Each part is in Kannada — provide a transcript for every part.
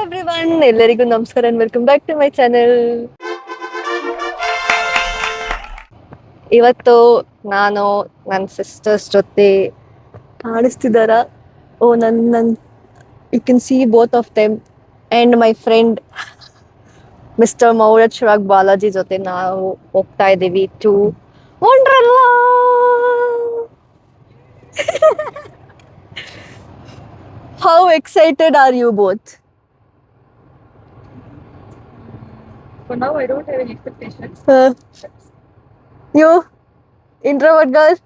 ಎವ್ರಿವನ್, ಎಲ್ಲರಿಗೂ ನಮಸ್ಕಾರ and welcome back to my channel. ಇವತ್ತು ನಾನು ನನ್ನ ಸಿಸ್ಟರ್ಸ್ ಜೊತೆ ಕಾಣಿಸ್ತಿದಾರ. ಓ ನನ್ನ you can see both of them and my friend mister Maurya Chirag Balaji ಜೊತೆ ನಾವು ಹೋಗ್ತಾ ಇದ್ದೀವಿ to Wonderla. How excited are you both? For now, I don't have any expectations. You, introvert girl.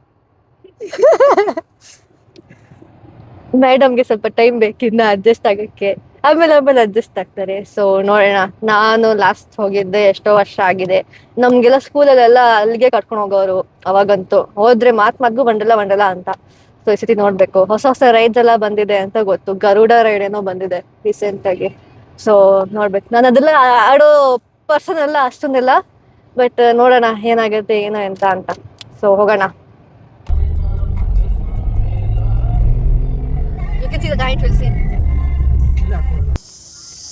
ಮೇಡಮ್ಗೆ ಸ್ವಲ್ಪ ಟೈಮ್ ಬೇಕಿನ್ನ ಅಡ್ಜಸ್ಟ್ ಆಗಕ್ಕೆ, ಆಮೇಲೆ ಅಡ್ಜಸ್ಟ್ ಆಗ್ತಾರೆ. ಸೊ ನೋಡೋಣ. ನಾನು ಲಾಸ್ಟ್ ಹೋಗಿದ್ದೆ ಎಷ್ಟೋ ವರ್ಷ ಆಗಿದೆ. ನಮ್ಗೆಲ್ಲ ಸ್ಕೂಲಲ್ಲೆಲ್ಲ ಅಲ್ಲಿಗೆ ಕರ್ಕೊಂಡು ಹೋಗೋರು. ಅವಾಗಂತೂ ಹೋದ್ರೆ ಮಾತು ವಂಡರ್ಲಾ ಅಂತ. ಸೊ ಈ ಸತಿ ನೋಡ್ಬೇಕು. ಹೊಸ ರೈಡ್ಸ್ ಎಲ್ಲ ಬಂದಿದೆ ಅಂತ ಗೊತ್ತು. ಗರುಡ ರೈಡ್ ಏನೋ ಬಂದಿದೆ ರೀಸೆಂಟ್ ಆಗಿ. ಸೊ ನೋಡ್ಬೇಕು. ನಾನು ಅದೆಲ್ಲ ಆಡೋ ಪರ್ಸನ್ ಎಲ್ಲ ಅಷ್ಟೊಂದಿಲ್ಲ, ಬಟ್ ನೋಡೋಣ ಏನಾಗುತ್ತೆ ಏನೋ ಅಂತ. ಸೊ ಹೋಗೋಣ.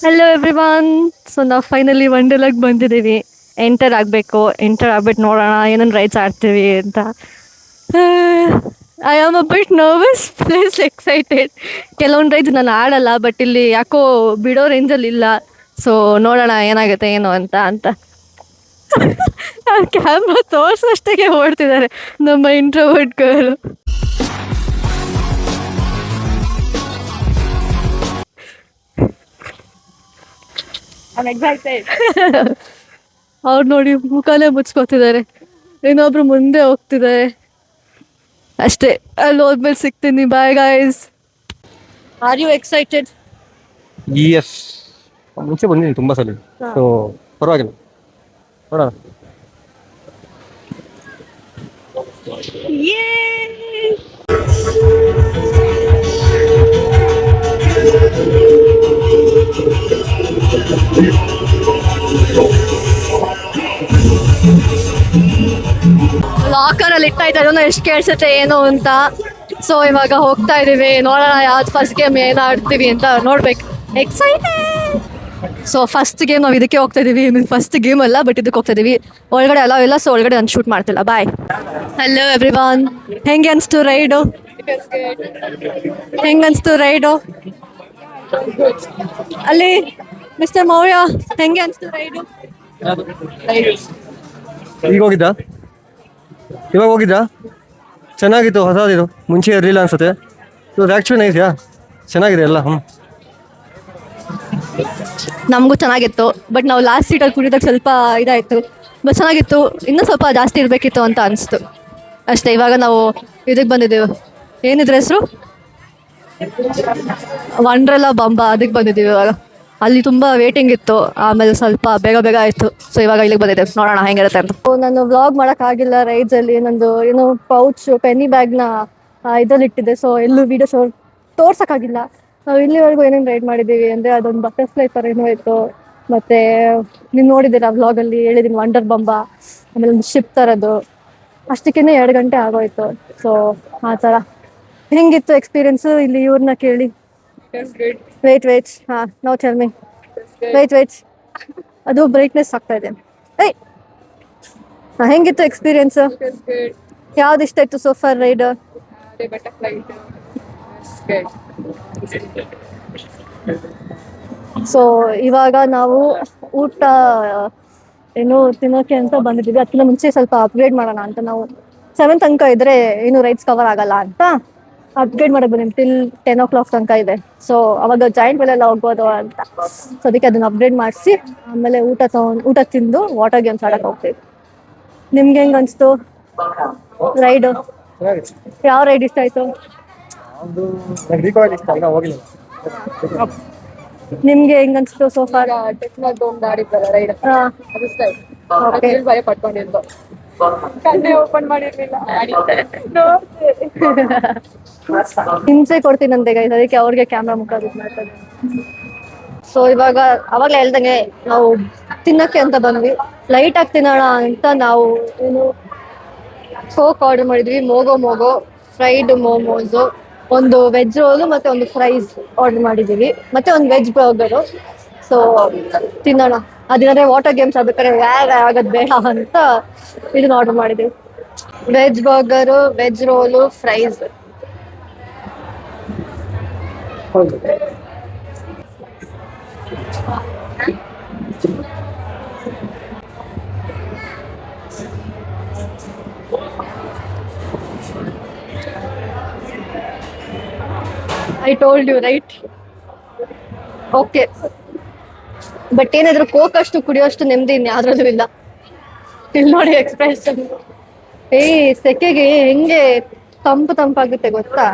Hello everyone. ಸೊ ನಾವು ಫೈನಲಿ ವಂಡರ್ಲಾಗ್ ಬಂದಿದ್ದೀವಿ. ಎಂಟರ್ ಆಗಬೇಕು. ಎಂಟರ್ ಆಗ್ಬಿಟ್ಟು ನೋಡೋಣ ಏನೇನು ರೈಡ್ಸ್ ಆಡ್ತೀವಿ ಅಂತ. I am a bit nervous plus excited. ಕೆಲವೊಂದು ರೈಡ್ಸ್ ನಾನು ಆಡಲ್ಲ, ಬಟ್ ಇಲ್ಲಿ ಯಾಕೋ ಬಿಡೋ ರೇಂಜಲ್ಲಿ ಇಲ್ಲ. ಸೊ ನೋಡೋಣ ಏನಾಗುತ್ತೆ ಏನೋ ಅಂತ. ಕ್ಯಾಮ್ರಾ ತೋರ್ಸೋಷ್ಟಕ್ಕೆ ಓಡ್ತಿದ್ದಾರೆ ನಮ್ಮ ಇಂಟ್ರೋವರ್ಟ್ ಗರ್ಲ್. ಅವ್ರು ನೋಡಿ ಮುಖಾನೇ ಮುಚ್ಕೋತಿದ್ದಾರೆ. ಇನ್ನೊಬ್ರು ಮುಂದೆ ಹೋಗ್ತಿದ್ದಾರೆ ಅಷ್ಟೇ. ಅಲ್ಲಿ ಹೋದ್ಮೇಲೆ ಸಿಗ್ತೀನಿ. Bye guys. Are you excited? Yes, ಮುಂಚೆ ಬಂದಿದ್ದೀನಿ ತುಂಬ ಸಲ. ಸೊ ಪರವಾಗಿಲ್ಲ, ನೋಡೋಣ. ಲಾಕರಲ್ಲಿ ಇಟ್ಟಾಯ್ತು, ಎಷ್ಟು ಕೇಳಿಸುತ್ತೆ ಏನು ಅಂತ. ಸೊ ಇವಾಗ ಹೋಗ್ತಾ ಇದೀವಿ. ನೋಡೋಣ ಯಾವ್ದು ಫಸ್ಟ್ ಗೇಮ್ ಏನು ಆಡ್ತೀವಿ ಅಂತ ನೋಡ್ಬೇಕು. ಎಕ್ಸೈಟೆಡ್. ಸೊ ಫಸ್ಟ್ ಗೇಮ್ ನಾವು ಇದಕ್ಕೆ ಹೋಗ್ತಾ ಇದೀವಿ. ಫಸ್ಟ್ ಗೇಮ್ ಅಲ್ಲ, ಬಟ್ ಇದಕ್ಕೆ ಹೋಗ್ತಾ ಇದೀವಿ. ಒಳಗಡೆ ಅಲಾವ್ ಇಲ್ಲ, ಸೊ ಒಳಗಡೆ ನಾನು ಶೂಟ್ ಮಾಡ್ತಿಲ್ಲ. ಬಾಯ್. Hello everyone. ಹೆಂಗೆ ಅನಿಸ್ತು ರೈಡು? ರೈಡು ಅಲ್ಲಿ ಮಿಸ್ಟರ್ ಮೌರ್ಯ, ಹೆಂಗೆ ಅನಿಸ್ತು ರೈಡು? ಇವಾಗ ಹೋಗಿದ್ದ ಚೆನ್ನಾಗಿತ್ತು. ಹೊಸದಿದು, ಮುಂಚೆ ಇರಲಿಲ್ಲ ಅನ್ಸುತ್ತೆ. ಇದು ಆ್ಯಕ್ಚುಲಿ ನೈಸ್. ಚೆನ್ನಾಗಿದೆ ಎಲ್ಲ. ನಮಗೂ ಚೆನ್ನಾಗಿತ್ತು, ಬಟ್ ನಾವು ಲಾಸ್ಟ್ ಸೀಟಲ್ಲಿ ಕುಡಿದಾಗ ಸ್ವಲ್ಪ ಇದಾಯಿತು. ಬಟ್ ಚೆನ್ನಾಗಿತ್ತು. ಇನ್ನೂ ಸ್ವಲ್ಪ ಜಾಸ್ತಿ ಇರಬೇಕಿತ್ತು ಅಂತ ಅನಿಸ್ತು ಅಷ್ಟೇ. ಇವಾಗ ನಾವು ಇದಕ್ಕೆ ಬಂದಿದ್ದೀವಿ. ಏನಿದ್ರ ಹೆಸರು? ವಂಡರ್ಲಾ ಬಾಂಬಾ. ಅದಕ್ಕೆ ಬಂದಿದ್ದೀವಿ ಇವಾಗ. ಅಲ್ಲಿ ತುಂಬ ವೇಟಿಂಗ್ ಇತ್ತು, ಆಮೇಲೆ ಸ್ವಲ್ಪ ಬೇಗ ಆಯಿತು. ಸೊ ಇವಾಗ ಇಲ್ಲಿಗೆ ಬಂದಿದ್ದೇವೆ. ನೋಡೋಣ ಹೆಂಗಿರುತ್ತೆ ಅಂತ. ನಾನು ವ್ಲಾಗ್ ಮಾಡೋಕ್ಕಾಗಿಲ್ಲ ರೈಡ್ಸಲ್ಲಿ. ನಂದು ಏನೋ ಪೌಚು ಪೆನ್ನಿ ಬ್ಯಾಗ್ನ ಇದರಲ್ಲಿ ಇಟ್ಟಿದ್ದೆ. ಸೊ ಎಲ್ಲೂ ವೀಡಿಯೋಸ್ ತೋರ್ಸೋಕ್ಕಾಗಿಲ್ಲ. ನಾವು ಇಲ್ಲಿವರೆಗೂ ಏನೇನು ರೈಡ್ ಮಾಡಿದ್ದೀವಿ ಅಂದರೆ, ಅದೊಂದು ಬಟರ್ಫ್ಲೈ ಥರ ಏನೋ ಇತ್ತು. ಮತ್ತು ನೀವು ನೋಡಿದ್ದೀರ ವ್ಲಾಗಲ್ಲಿ ಹೇಳಿದ್ದೀನಿ ವಂಡರ್ ಬಾಂಬಾ. ಆಮೇಲೆ ಒಂದು ಶಿಪ್ ಥರದ್ದು. ಅಷ್ಟಕ್ಕೇ 2 ಗಂಟೆ ಆಗೋಯ್ತು. ಸೊ ಆ ಥರ. ಹೆಂಗಿತ್ತು ಎಕ್ಸ್ಪೀರಿಯನ್ಸು? ಇಲ್ಲಿ ಇವ್ರನ್ನ ಕೇಳಿ. ವೇಟ್. ಹಾಂ, ನೋ ಟೆಲ್ ಮಿ. ವೇಟ್. ಅದು ಬ್ರೈಟ್ನೆಸ್ ಆಗ್ತಾ ಇದೆ. ಹೆಂಗಿತ್ತು ಎಕ್ಸ್ಪೀರಿಯನ್ಸು? ಯಾವ್ದು ಇಷ್ಟ ಇತ್ತು ಸೋಫಾರ್ ರೈಡ್? ಸೊ ಇವಾಗ ನಾವು ಊಟ ಏನು ತಿನ್ನೋಕೆ ಅಂತ ಬಂದಿದ್ದೀವಿ. ಅದಕ್ಕಿಂತ ಮುಂಚೆ ಸ್ವಲ್ಪ ಅಪ್ಗ್ರೇಡ್ ಮಾಡೋಣ ಅಂತ. ನಾವು 7 ತನಕ ಇದ್ರೆ ಏನು ರೈಡ್ಸ್ ಕವರ್ ಆಗಲ್ಲ ಅಂತ ಅಪ್ಗ್ರೇಡ್ ಮಾಡಕ್ಕೆ ಬಂದಿದ್ದೀವಿ. ಟಿಲ್ 10 o'clock ತನಕ ಇದೆ. ಸೊ ಅವಾಗ ಜಾಯಿಂಟ್ ವೀಲ್ ಎಲ್ಲ ಹೋಗ್ಬೋದು ಅಂತ. ಸೊ ಅದಕ್ಕೆ ಅದನ್ನ ಅಪ್ಗ್ರೇಡ್ ಮಾಡಿಸಿ ಆಮೇಲೆ ಊಟ ತಿಂದು ವಾಟರ್ ಗೇಮ್ಸ್ ಆಡಕ್ಕೆ ಹೋಗ್ತೀವಿ. ನಿಮ್ಗೆ ಹೆಂಗೆ ಅನಿಸ್ತು ರೈಡು? ಯಾವ ರೈಡ್ ಇಷ್ಟ ಆಯಿತು ನಿಮ್ಗೆ? ಹೆಂಗ್ ಅನ್ಸ್ತು ಸೋಫಾ? ರೈಡ್ ಅದು ಇಷ್ಟ ಆಯ್ತು. ಭಯ ಪಟ್ಕೊಂಡಿದ್ದು, ಕಣ್ಣೇ ಓಪನ್ ಮಾಡಿರ್ಲಿಲ್ಲ. ಹಿಂಸೆ ಕೊಡ್ತೀನಂತೆ ಗೈಸ್, ಅದಕ್ಕೆ ಅವ್ರಿಗೆ ಕ್ಯಾಮ್ರಾ ಮುಖ ಮಾಡ್ತಾರೆ. ಸೊ ಇವಾಗ ಅವಾಗಲೇ ಹೇಳ್ದಂಗೆ ನಾವು ತಿನ್ನಕ್ಕೆ ಅಂತ ಬಂದ್ವಿ. ಲೈಟಾಗಿ ತಿನ್ನೋಣ ಅಂತ ನಾವು ಏನು ಕೋಕ್ ಆರ್ಡರ್ ಮಾಡಿದ್ವಿ. ಮೋಗೋ ಫ್ರೈಡ್ ಮೋಮೋಸು, ಒಂದು ವೆಜ್ ರೋಲು ಮತ್ತೆ ಒಂದು ಫ್ರೈಸ್ ಆರ್ಡರ್ ಮಾಡಿದ್ದೀವಿ, ಮತ್ತೆ ಒಂದು ವೆಜ್ ಬರ್ಗರು. ಸೊ ತಿನ್ನೋಣ. ಅದಿಲ್ಲಂದ್ರೆ ವಾಟರ್ ಗೇಮ್ಸ್ ಆಡ್ಬೇಕಾದ್ರೆ ಯಾರು ಆಗೋದು ಬೇಡ ಅಂತ ಇದನ್ನ ಆರ್ಡರ್ ಮಾಡಿದ್ದೀವಿ. Veg burger, veg roll, fries. I told you right. Okay, but ಏನಾದ್ರು ಕೋಕ್ ಅಷ್ಟು ಕುಡಿಯೋಷ್ಟು ನೆಮ್ಮದಿ ಇನ್ಯಾವ್ದ್ರಲ್ಲೂ ಇಲ್ಲ. ಇಲ್ಲಿ ನೋಡಿ ಎಕ್ಸ್ಪ್ರೆಷನ್. ಸೆಕೆಗೆ ಹೆಂಗೆ ತಂಪು ತಂಪಾಗುತ್ತೆ ಗೊತ್ತಾ.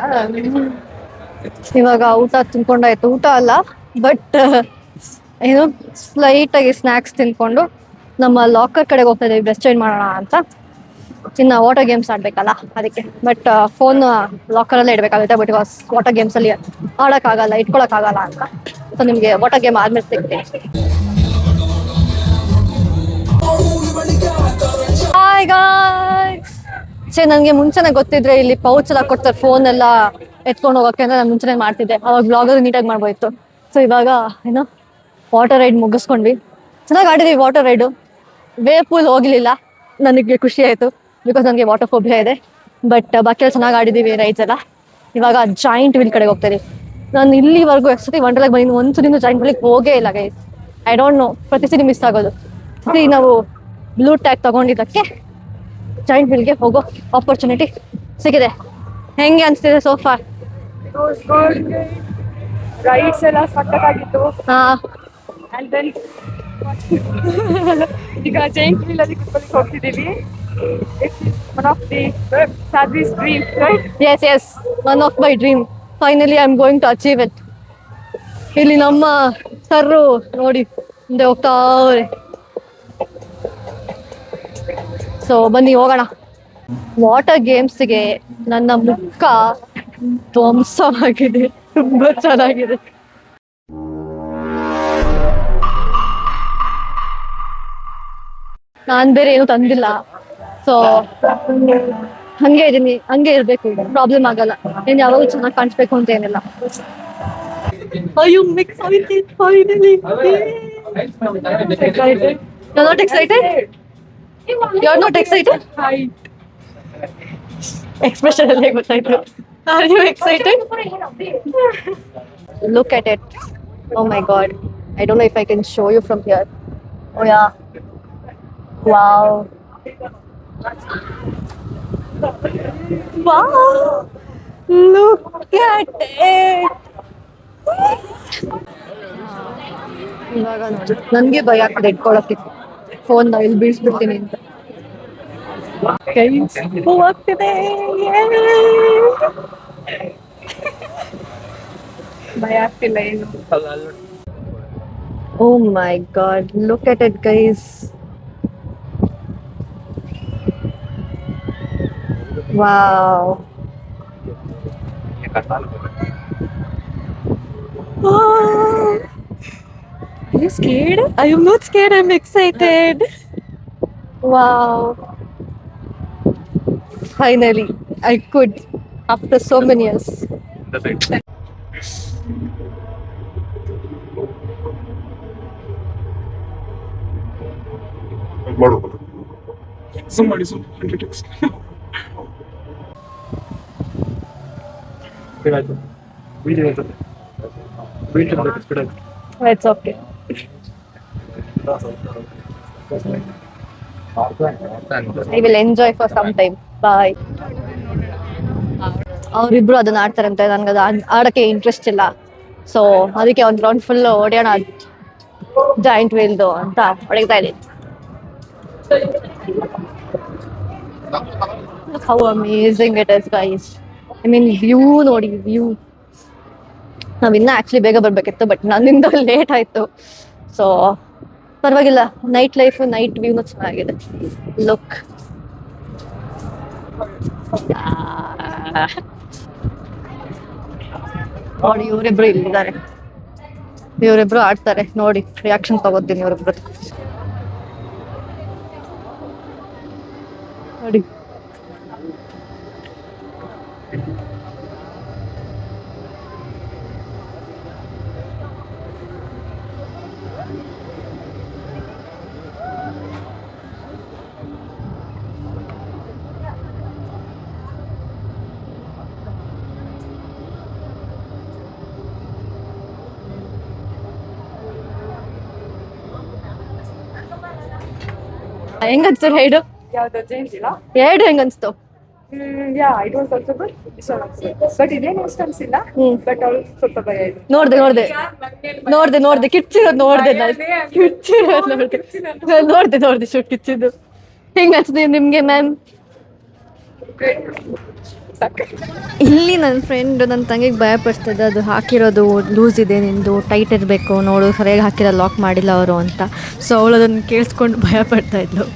ಇವಾಗ ಊಟ ತಿನ್ಕೊಂಡಾಯ್ತು, ಊಟ ಅಲ್ಲ ಬಟ್ ಏನು ಸ್ಲೈಟ್ ಆಗಿ ಸ್ನಾಕ್ಸ್ ತಿನ್ಕೊಂಡು ನಮ್ಮ ಲಾಕರ್ ಕಡೆಗೆ ಹೋಗ್ತಾ ಇದೀವಿ ಡ್ರೆಸ್ ಚೇಂಜ್ ಮಾಡೋಣ ಅಂತ. ಇನ್ನ ವಾಟರ್ ಗೇಮ್ಸ್ ಆಡ್ಬೇಕಲ್ಲ ಅದಕ್ಕೆ. ಬಟ್ ಫೋನ್ ಲಾಕರ್ ಅಲ್ಲೇ ಇಡ್ಬೇಕಾಗುತ್ತೆ. ಬಟ್ ಇವಾಗ ವಾಟರ್ ಗೇಮ್ಸ್ ಅಲ್ಲಿ ಆಡಕ್ಕಾಗಲ್ಲ, ಇಟ್ಕೊಳಕ್ಕಾಗಲ್ಲ ಅಂತ. ಸೊ ನಿಮ್ಗೆ ವಾಟರ್ ಗೇಮ್ ಆದ್ಮೇಲೆ ಸಿಗ್ತೀನಿ. Hi guys. ನನಗೆ ಮುಂಚೆನೆ ಗೊತ್ತಿದ್ರೆ ಇಲ್ಲಿ ಪೌಚ್ ಎಲ್ಲ ಕೊಡ್ತಾರೆ ಫೋನ್ ಎಲ್ಲ ಎತ್ಕೊಂಡು ಹೋಗೋಕೆ ಅಂದ್ರೆ ನಾನು ಮುಂಚೆನೆ ಮಾಡ್ತಿದ್ದೆ. ಅವಾಗ ಬ್ಲಾಗರ್ ನೀಟಾಗಿ ಮಾಡ್ಬೋಯ್ತು. ಸೊ ಇವಾಗ ಏನು ವಾಟರ್ ರೈಡ್ ಮುಗಿಸ್ಕೊಂಡ್ವಿ. ಚೆನ್ನಾಗಿ ಆಡಿದ್ವಿ ವಾಟರ್ ರೈಡು. ವೇವ್ ಪೂಲ್ ಹೋಗ್ಲಿಲ್ಲ, ನನಗೆ ಖುಷಿ ಆಯ್ತು ಬಿಕಾಸ್ ನನಗೆ ವಾಟರ್ ಫೋಬಿಯಾ ಇದೆ. ಬಟ್ ಬಾಕಿ ಎಲ್ಲ ಚೆನ್ನಾಗಿ ಆಡಿದೀವಿ ರೈಡ್ಸ್ ಎಲ್ಲ. ಇವಾಗ ಜಾಯಿಂಟ್ ವೀಲ್ ಕಡೆಗೆ ಹೋಗ್ತಾ ಇದೀವಿ. ನಾನು ಇಲ್ಲಿವರೆಗೂ ಎಷ್ಟೊತ್ತಿ ವಂಡರ್ಲಾಗ್ ಬಂದಿದ್ದು, ಒಂದ್ಸಲಿಂದ ಜಾಯಿಂಟ್ ವೀಲಿಗೆ ಹೋಗೇ ಇಲ್ಲ ಗೈಸ್. ಐ ಡೋಂಟ್ ನೋ, ಪ್ರತಿ ಸರಿ ಮಿಸ್ ಆಗೋದು. ನಾವು ಬ್ಲೂ ಟ್ಯಾಗ್ ತಗೊಂಡಿದ್ದಕ್ಕೆ ಜಾಯಿಂಟ್ ವೀಲ್ಗೆ ಹೋಗೋ ಆಪರ್ಚುನಿಟಿ ಸಿಗಿದೆ. ಹೆಂಗೆ ಅನ್ಸ್ತಿದೆ ಸೋಫಾ? ರೈಡ್ಸ್ ಎಲ್ಲ ಸಕ್ಕತ್ತಾಗಿತ್ತು. ಹಾ, ಅಂಡ್ ದೆನ್ ಈಗ ಜೈಂಟ್ ವೀಲ್ ಅಲ್ಲಿ ಕುತ್ಕೊಳ್ಳಿಕ್ಕೆ ಹೋಗ್ತಿದ್ದೀವಿ. One of the Sadhvi's dream, right? Yes, one of my dream. Finally I am going to achieve it. ಇಲ್ಲಿ ನಮ್ಮ ಸರ್ರು ನೋಡಿ ಮುಂದೆ ಹೋಗ್ತಾವ್ರೆ. ಸೊ ಬನ್ನಿ ಹೋಗೋಣ. ವಾಟರ್ ಗೇಮ್ಸ್ಗೆ ನನ್ನ ಮುಖ ಧ್ವಂಸವಾಗಿದೆ, ತುಂಬಾ ಚೆನ್ನಾಗಿದೆ. ನಾನ್ ಬೇರೆ ಏನು ತಂದಿಲ್ಲ, ಸೊ ಹಂಗೆ ಇದೀನಿ, ಹಂಗೆ ಇರ್ಬೇಕು, ಪ್ರಾಬ್ಲಮ್ ಆಗಲ್ಲ. ಏನ್ ಯಾವಾಗ ಚೆನ್ನಾಗಿ ಕಾಣಿಸ್ಬೇಕು ಅಂತ ಏನಿಲ್ಲ. You're not excited? You're not excited? Expression alle gottaಯ್ತು. Are you excited? Look at it. Oh my god. I don't know if I can show you from here. Oh yeah. Wow. Wow. Look at it. ಇವಾಗ ನೋಡಿ ನನಗೆ ಭಯ ಆಗ್ತದೆ ಇಟ್ಕೊಳಕ್ಕೆ ಫೋನ್ ಇಲ್ಲಿ ಬೀಳ್ಸ್ಬಿಡ್ತೀನಿ ಅಂತ. ಕೈ ಹೋಗ್ತಿದೆ. ಭಯ ಆಗ್ತಿಲ್ಲ ಏನು. Oh my god, look at it guys. Wow. Are you scared? I am not scared, I'm excited. Wow. Finally, I could after so many years. It's okay. I will enjoy for some time. Bye. ಅವರಿಬ್ರು ಅದನ್ನ ಆಡ್ತಾರಂತೆ, ನನ್ಗೆ ಅದು ಆಡಕ್ಕೆ ಇಂಟ್ರೆಸ್ಟ್ ಇಲ್ಲ. ಸೊ ಅದಕ್ಕೆ ಒಂದು ರೌಂಡ್ ಫುಲ್ ಹೊಡೆಯೋಣ ಜಾಯಿಂಟ್ ವೀಲ್ದು ಅಂತ ಹೊಡಿತಾ ಇದ್ದೀನಿ. How amazing it is guys. I mean view ನೋಡಿ, ವ್ಯೂ. ನಾವಿನ್ನ ಆಕ್ಚುಲಿ ಬೇಗ ಬರ್ಬೇಕಿತ್ತು ಬಟ್ ನನ್ನಿಂದ ಲೇಟ್ ಆಯ್ತು. ಸೊ ಪರವಾಗಿಲ್ಲ, ನೈಟ್ ಲೈಫ್, ನೈಟ್ ವ್ಯೂನು ಚೆನ್ನಾಗಿದೆ. ಲುಕ್, ನೋಡಿ ಇವರಿಬ್ರು ಇಲ್ಲಿದ್ದಾರೆ, ಇವರಿಬ್ರು ಆಡ್ತಾರೆ ನೋಡಿ. ರಿಯಾಕ್ಷನ್ ತಗೋತೀನಿ ಇವರಿಬ್ರು ನೋಡಿ. ಹೆಂಗನ್ಸ್ತು ರೈಡು? ಯಾವ್ದು ಚೇಂಜ್ ಇಲ್ಲ. ಎರಡು ಹೆಂಗನ್ಸ್ತು? Ya it was also good. This one also but ಇದೇನು ಅಷ್ಟು ಅನ್ಸಿಲ್ಲ. ಬಟ್ ಅವ್ಳು ಸ್ವಲ್ಪ ಭಯ ಇದೆ. ನೋಡ್ದೆ ಕಿಚ್ಚಿರೋದು ನೋಡ್ದೆ ನೋಡ್ದೆ ಶೂಟ್ ಕಿಚ್ಚಿದ್ದು. ಹೆಂಗ್ ಅನ್ಸುತ್ತೆ ನಿಮ್ಗೆ ಮ್ಯಾಮ್? ಇಲ್ಲಿ ನನ್ನ ಫ್ರೆಂಡ್ ನನ್ನ ತಂಗಿಗೆ ಭಯ ಪಡಿಸ್ತಿದ್ದೆ, ಅದು ಹಾಕಿರೋದು ಲೂಸ್ ಇದೆ, ನಿಂದು ಟೈಟ್ ಇರಬೇಕು ನೋಡು, ಸರಿಯಾಗಿ ಹಾಕಿರೋ ಲಾಕ್ ಮಾಡಿಲ್ಲ ಅವರು ಅಂತ. ಸೊ ಅವಳು ಅದನ್ನು ಕೇಳಿಸ್ಕೊಂಡು ಭಯ ಪಡ್ತಾ ಇದ್ಲು.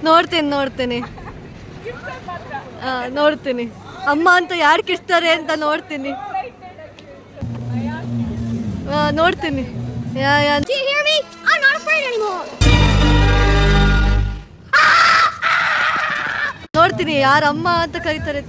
ನೋಡ್ತೀನಿ ನೋಡ್ತೀನಿ ಅಮ್ಮ ಅಂತ ಯಾರು ಕಿಸ್ತಾರೆ ಅಂತ ನೋಡ್ತೀನಿ. ನೋಡ್ತೀನಿ ನೋಡ್ತೀನಿ ಯಾರು ಅಮ್ಮ ಅಂತ ಕರೀತಾರೆ.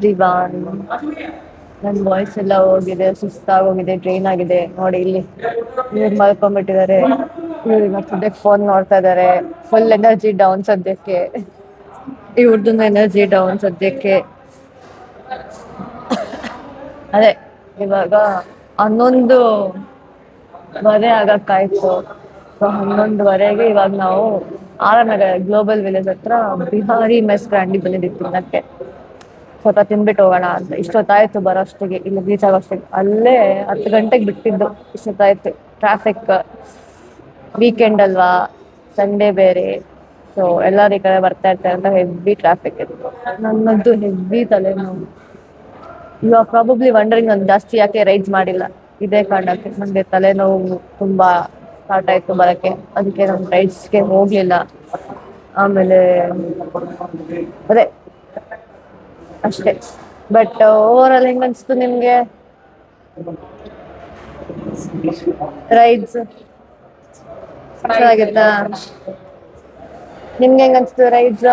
ದಿವಾನ್ ನನ್ನ ವಾಯ್ಸ್ ಎಲ್ಲ ಹೋಗಿದೆ, ಸುಸ್ತಾಗೋಗಿದೆ, ಡ್ರೈನ್ ಆಗಿದೆ. ನೋಡಿ ಇಲ್ಲಿ ಇವ್ರು ಮಲ್ಕೊಂಡ್ಬಿಟ್ಟಿದ್ದಾರೆ, ಇವ್ರು ಇವಾಗ ಸದ್ಯಕ್ಕೆ ಫೋನ್ ನೋಡ್ತಾ ಇದ್ದಾರೆ. ಫುಲ್ ಎನರ್ಜಿ ಡೌನ್ ಸದ್ಯಕ್ಕೆ, ಇವ್ರದ್ದು ಎನರ್ಜಿ ಡೌನ್ ಸದ್ಯಕ್ಕೆ. ಅದೇ ಇವಾಗ 11:15 ಆಗಕ್ಕಾಯ್ತು. ಸೊ 11:15 ಇವಾಗ ನಾವು ಆರನಗರ ಗ್ಲೋಬಲ್ ವಿಲೇಜ್ ಹತ್ರ ಬಿಹಾರಿ ಮೆಸ್ ಗ್ರ್ಯಾಂಡಿ ಬಂದಿದ್ದೀವಿ ತಿನ್ನಕ್ಕೆ. ಸ್ವಲ್ಪ ತಿನ್ಬಿಟ್ಟು ಹೋಗೋಣ ಅಂತ. ಇಷ್ಟೊತ್ತಾಯ್ತು ಬರೋಷ್ಟಿಗೆ, ಇಲ್ಲಿ ರೀಚ್ ಆಗೋಷ್ಟಿಗೆ. ಅಲ್ಲೇ 10 ಗಂಟೆಗೆ ಬಿಟ್ಟಿದ್ದು, ಇಷ್ಟೊತ್ತಾಯ್ತು. ಟ್ರಾಫಿಕ್, ವೀಕೆಂಡ್ ಅಲ್ವಾ, ಸಂಡೇ ಬೇರೆ. ಸೊ ಎಲ್ಲರೂ ಈ ಕಡೆ ಬರ್ತಾ ಇರ್ತಾರೆ ಅಂತ ಹೆವಿ ಟ್ರಾಫಿಕ್ ಇತ್ತು. ನನ್ನದ್ದು ಹೆವಿ ತಲೆನೋವು. ಯು ಆರ್ ಪ್ರಾಬಬ್ಲಿ ವಂಡರಿಂಗ್ ನಾನು ಜಾಸ್ತಿ ಯಾಕೆ ರೈಡ್ಸ್ ಮಾಡಿಲ್ಲ, ಇದೇ ಕಾರಣಕ್ಕೆ. ನನಗೆ ತಲೆನೋವು ತುಂಬಾ ಸ್ಟಾರ್ಟ್ ಆಯ್ತು ಬರಕ್ಕೆ, ಅದಕ್ಕೆ ನಾನು ರೈಡ್ಸ್ಗೆ ಹೋಗ್ಲಿಲ್ಲ. ಆಮೇಲೆ ಅದೇ ಅಷ್ಟೇ. ಬಟ್ ಓವರ್ ಆಲ್ ಹೆಂಗ್ ಅನ್ಸ್ತು ನಿಮ್ಗೆ ರೈಡ್ಸ್? ಚೆನ್ನಾಗಿತ್ತಾ? ನಿಮ್ಗೆ ಹೆಂಗ್ ಅನ್ಸ್ತು ರೈಡ್ಸ್?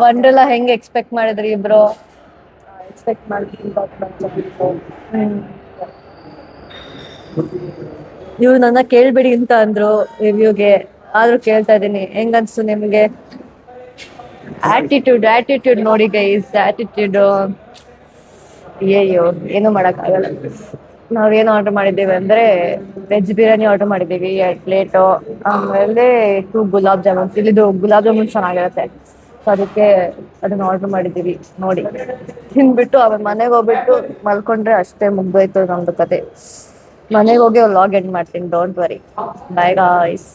ವಂಡರ್ಲಾ ಹೆಂಗ್ ಎಕ್ಸ್ಪೆಕ್ಟ್ ಮಾಡಿದ್ರಿ ಇಬ್ರು? ಎಕ್ಸ್ಪೆಕ್ಟ್ ಮಾಡ್ತೀನಿ. ನೀವು ನನ್ನ ಕೇಳ್ಬೇಡಿ ಅಂತ ಅಂದ್ರು ರಿವ್ಯೂಗೆ, ಆದ್ರೂ ಕೇಳ್ತಾ ಇದೀನಿ. ಹೆಂಗ್ ಅನ್ಸ್ತು ನಿಮ್ಗೆ? ಆಟಿಟ್ಯೂಡ್ ನೋಡಿ ಗೈಸ್, ಆಟಿಟ್ಯೂಡ್. ಅಯ್ಯೋ ಏನು ಮಾಡಕ್ ಆಗಲ್ಲ. ನಾವೇನು ಆರ್ಡರ್ ಮಾಡಿದ್ದೀವಿ ಅಂದ್ರೆ ವೆಜ್ ಬಿರಿಯಾನಿ ಆರ್ಡರ್ ಮಾಡಿದ್ದೀವಿ 2 ಪ್ಲೇಟು, ಆಮೇಲೆ 2 ಗುಲಾಬ್ ಜಾಮೂನ್ಸ್. ಇಲ್ಲಿದು ಗುಲಾಬ್ ಜಾಮೂನ್ ಚೆನ್ನಾಗಿರುತ್ತೆ, ಸೊ ಅದಕ್ಕೆ ಅದನ್ನ ಆರ್ಡರ್ ಮಾಡಿದ್ದೀವಿ. ನೋಡಿ ತಿನ್ಬಿಟ್ಟು ಆಮೇಲೆ ಮನೆಗೆ ಹೋಗ್ಬಿಟ್ಟು ಮಲ್ಕೊಂಡ್ರೆ ಅಷ್ಟೇ, ಮುಗ್ದೋಯ್ತು ನಮ್ದು ಕತೆ. ಮನೆಗೆ ಹೋಗಿ ವ್ಲಾಗ್ ಎಂಡ್ ಮಾಡ್ತೀನಿ, don't worry. Bye guys.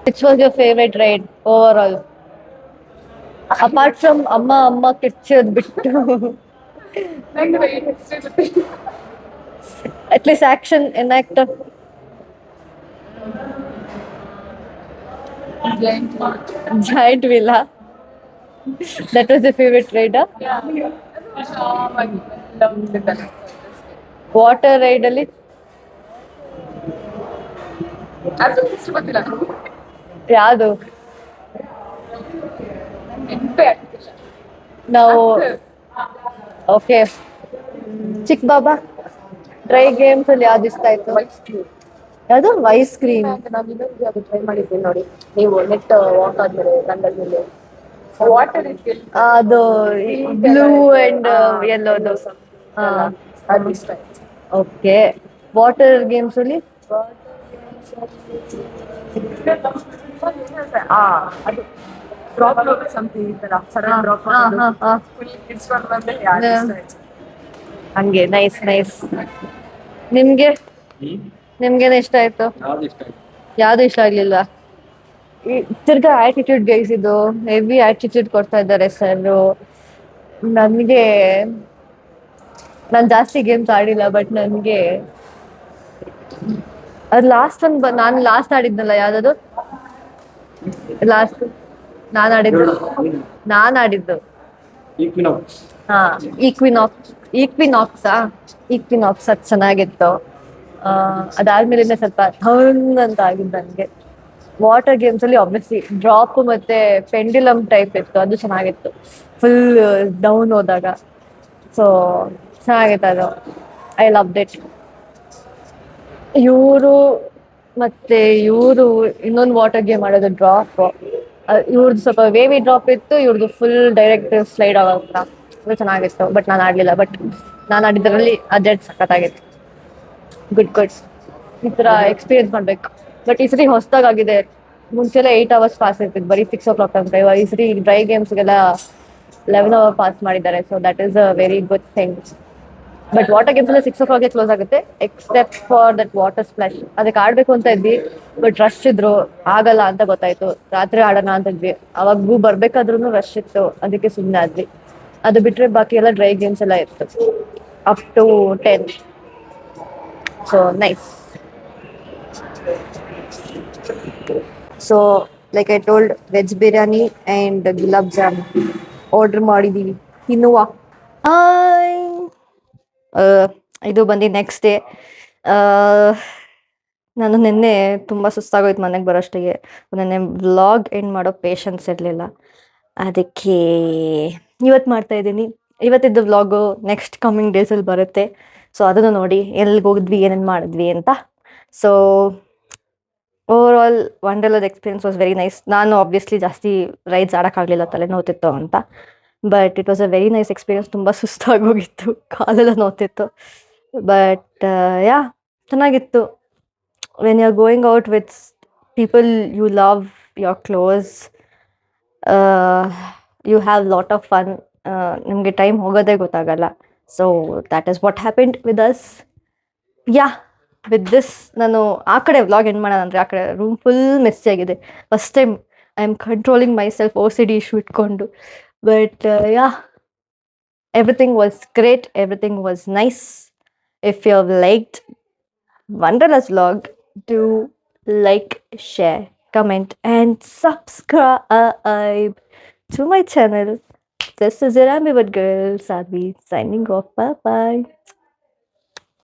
Which was your favourite ride overall apart from ಅಮ್ಮ ಕಿರ್ಚೋದ್ ಬಿಟ್ಟು? At least action enact. Giant villa. That was your favorite ride? Water ride ಅಲ್ಲಿ ಯಾವುದು? ನಾವು ಓಕೆ. ಚಿಕ್ಕ ಬಾಬಾ ಡ್ರೈ ಗೇಮ್ಸ್ ಅಲ್ಲಿ ಯಾವ್ದು ಇಷ್ಟ ಆಯ್ತು? ಯಾವುದು? Ice cream. ನಾನು ಇನ್ನೊಂದು ಅದು ಟ್ರೈ ಮಾಡಿದ್ದೀನಿ ನೋಡಿ, ನೀವು ನೆಟ್ ವಾಕ್ ಆದ್ಮೇಲೆ ಬಂದಾದ್ಮೇಲೆ ವಾಟರ್ ಅದು ಬ್ಲೂ ಅಂಡ್ ಯೆಲ್ಲೋದು. ಅದು ಇಷ್ಟ ಆಯ್ತು. ಓಕೆ. ವಾಟರ್ ಗೇಮ್ಸ್ ಅಲ್ಲಿ ಅದು ಡ್ರಾಪ್ ಸಮಥಿಂಗ್ ಈ ತರ ಸಡನ್ ಡ್ರಾಪ್ ಇಡ್ಸ್ಕೊಂಡು ಬಂದೆ, ಯಾರು ಇಷ್ಟ ಆಯ್ತು. ಹಂಗೆ ನೈಸ್. ನಿಮ್ಗೆ ನಿಮ್ಗೇನ ಇಷ್ಟ ಆಯ್ತು? ಯಾವ್ದು ಇಷ್ಟ ಆಗ್ಲಿಲ್ಲ? ತಿರ್ಗಾ ಆಟಿಟ್ಯೂಡ್ ಗೈಸ್, ಇದು ಹೆವಿ ಆಟಿಟ್ಯೂಡ್ ಕೊಡ್ತಾ ಇದ್ದಾರೆ ಸರ್. ನನ್ಗೆ ನಾನ್ ಜಾಸ್ತಿ ಗೇಮ್ಸ್ ಆಡಿಲ್ಲ, ಬಟ್ ನನ್ಗೆ ಅದು ಲಾಸ್ಟ್ ಒಂದು ನಾನು ಲಾಸ್ಟ್ ಆಡಿದ್ನಲ್ಲ, ಯಾವ್ದದು ಲಾಸ್ಟ್ ನಾನು ಆಡಿದ್ದು? ಹಾ, ಈಕ್ವಿನಾಕ್ಸ್ ಅದು ಚೆನ್ನಾಗಿತ್ತು. ಅದಾದ್ಮೇಲೆ ಸ್ವಲ್ಪ ಥರ್ನ್ ಅಂತ ಆಗಿದ್ದು ನನಗೆ. ವಾಟರ್ ಗೇಮ್ಸ್ ಅಲ್ಲಿ ಆಬ್ವಿಯಸ್ಲಿ ಡ್ರಾಪ್ ಮತ್ತೆ ಪೆಂಡ್ಯುಲಮ್ ಟೈಪ್ ಇತ್ತು, ಅದು ಚೆನ್ನಾಗಿತ್ತು ಫುಲ್ ಡೌನ್ ಹೋದಾಗ. ಸೊ ಚೆನ್ನಾಗಿತ್ತು ಅದು, ಐ ಲವ್ ಇಟ್. ಇವರು ಇನ್ನೊಂದು ವಾಟರ್ ಗೇಮ್ ಆಡೋದು ಡ್ರಾಪ್. ಇವ್ರದ್ದು ಸ್ವಲ್ಪ ವೇವಿ ಡ್ರಾಪ್ ಇತ್ತು, ಇವ್ರದ್ದು ಫುಲ್ ಡೈರೆಕ್ಟ್ ಸ್ಲೈಡ್ ಆಗೋಗ್ತಾ, ಅದು ಚೆನ್ನಾಗಿತ್ತು. ಬಟ್ ನಾನು ಆಡ್ಲಿಲ್ಲ. ಬಟ್ ನಾನು ಆಡಿದ್ರಲ್ಲಿ ಅಜೆಟ್ ಸಖತ್ತಾಗಿತ್ತು. ಗುಡ್. ಈ ತರ ಎಕ್ಸ್ಪೀರಿಯನ್ಸ್ ಮಾಡ್ಬೇಕು. ಬಟ್ ಈ ಸರಿ ಹೊಸದಾಗಿದೆ. ಮುಂಚೆಲ್ಲ 8 hours ಪಾಸ್ ಇರ್ತಿತ್ತು, ಬರೀ 6 o'clock ತನಕ. ಈ ಸರಿ ಡ್ರೈ ಗೇಮ್ಸ್ಗೆಲ್ಲ 11 hour ಪಾಸ್ ಮಾಡಿದ್ದಾರೆ. So that is a very good thing. But water games ಎಲ್ಲ 6 o'clock ಕ್ಲೋಸ್ ಆಗುತ್ತೆ, accept for that water splash. ಅದಕ್ಕೆ ಆಡ್ಬೇಕು ಅಂತ ಇದ್ವಿ, ಬಟ್ ರಶ್ ಇದ್ರು, ಆಗಲ್ಲ ಅಂತ ಗೊತ್ತಾಯ್ತು. ರಾತ್ರಿ ಆಡೋಣ ಅಂತ ಇದ್ವಿ, ಅವಾಗೂ ಬರ್ಬೇಕಾದ್ರೂ ರಶ್ ಇತ್ತು, ಅದಕ್ಕೆ ಸುಮ್ಮನೆ ಆದ್ವಿ. ಅದು ಬಿಟ್ರೆ ಬಾಕಿ ಎಲ್ಲ ಡ್ರೈ ಗೇಮ್ಸ್ ಎಲ್ಲ ಇತ್ತು up to 10. So nice. So like I told, veg biryani and gulab jam order ಮಾಡಿದ್ದೀವಿ, ತಿನ್ನುವ. ಇದು ಬಂದು ನೆಕ್ಸ್ಟ್ ಡೇ. ನಾನು ನಿನ್ನೆ ತುಂಬ ಸುಸ್ತಾಗೋಯ್ತು ಮನೆಗೆ ಬರೋಷ್ಟಿಗೆ. ನೆನ್ನೆ ವ್ಲಾಗ್ ಎಂಡ್ ಮಾಡೋ ಪೇಷನ್ಸ್ ಇರಲಿಲ್ಲ, ಅದಕ್ಕೆ ಇವತ್ತು ಮಾಡ್ತಾ ಇದ್ದೀನಿ. ಇವತ್ತಿದ್ದು ವ್ಲಾಗು ನೆಕ್ಸ್ಟ್ ಕಮ್ಮಿಂಗ್ ಡೇಸಲ್ಲಿ ಬರುತ್ತೆ. ಸೊ ಅದನ್ನು ನೋಡಿ ಎಲ್ಲಿಗೆ ಹೋಗಿದ್ವಿ, ಏನೇನು ಮಾಡಿದ್ವಿ ಅಂತ. ಸೊ ಓವರ್ ಆಲ್ ವಂಡರ್ಲಾದ ಎಕ್ಸ್ಪೀರಿಯನ್ಸ್ ವಾಸ್ ವೆರಿ ನೈಸ್. ನಾನು ಆಬ್ವಿಯಸ್ಲಿ ಜಾಸ್ತಿ ರೈಡ್ಸ್ ಆಡೋಕ್ಕಾಗಲಿಲ್ಲ, ತಲೆ ನೋತಿತ್ತು ಅಂತ. But it was a very nice experience. ತುಂಬ ಸುಸ್ತಾಗೋಗಿತ್ತು, ಕಾಲೆಲ್ಲ ನೋತಿತ್ತು. ಬಟ್ ಯಾ, ಚೆನ್ನಾಗಿತ್ತು. When you are going out with people you love, you are close, you have lot of fun. ನಿಮಗೆ ಟೈಮ್ ಹೋಗೋದೇ ಗೊತ್ತಾಗಲ್ಲ. So that is what happened with us. Ya, with this ನಾನು ಆ ಕಡೆ ವ್ಲಾಗ್ ಎಂಡ್ ಮಾಡೋಣ ಅಂದರೆ ಆ ಕಡೆ ರೂಮ್ ಫುಲ್ ಮೆಸ್ಸಿ ಆಗಿದೆ. First time I am controlling my self, OCD issue ಇಟ್ಕೊಂಡು. But ya, everything was great, everything was nice. If you have liked Wanderlust vlog, do like, share, comment and subscribe to my channel. This is your ambivert girl Sadhvi signing off. Bye bye.